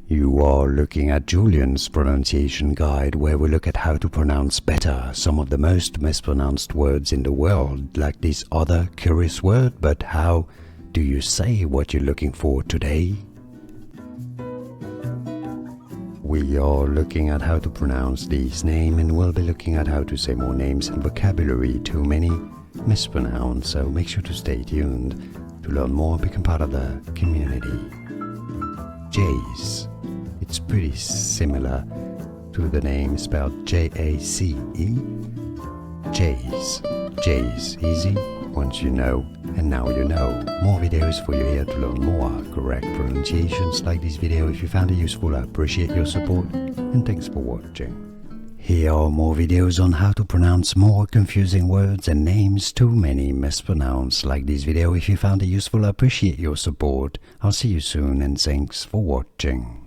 You are looking at Julian's pronunciation guide, where we look at how to pronounce better some of the most mispronounced words in the world, like this other curious word. But how do you say what you're looking for today? We are looking at how to pronounce this name, and we'll be looking at how to say more names and vocabulary too many mispronounced, so make sure to stay tuned to learn more and become part of the community. Jayce. It's pretty similar to the name spelled J-A-C-E. Jayce. Jayce. Easy once you know, and now you know. More videos for you here to learn more correct pronunciations. Like this video if you found it useful. I appreciate your support, and thanks for watching. Here are more videos on how to pronounce more confusing words and names too many mispronounced. Like this video if you found it useful. I appreciate your support. I'll see you soon, and thanks for watching.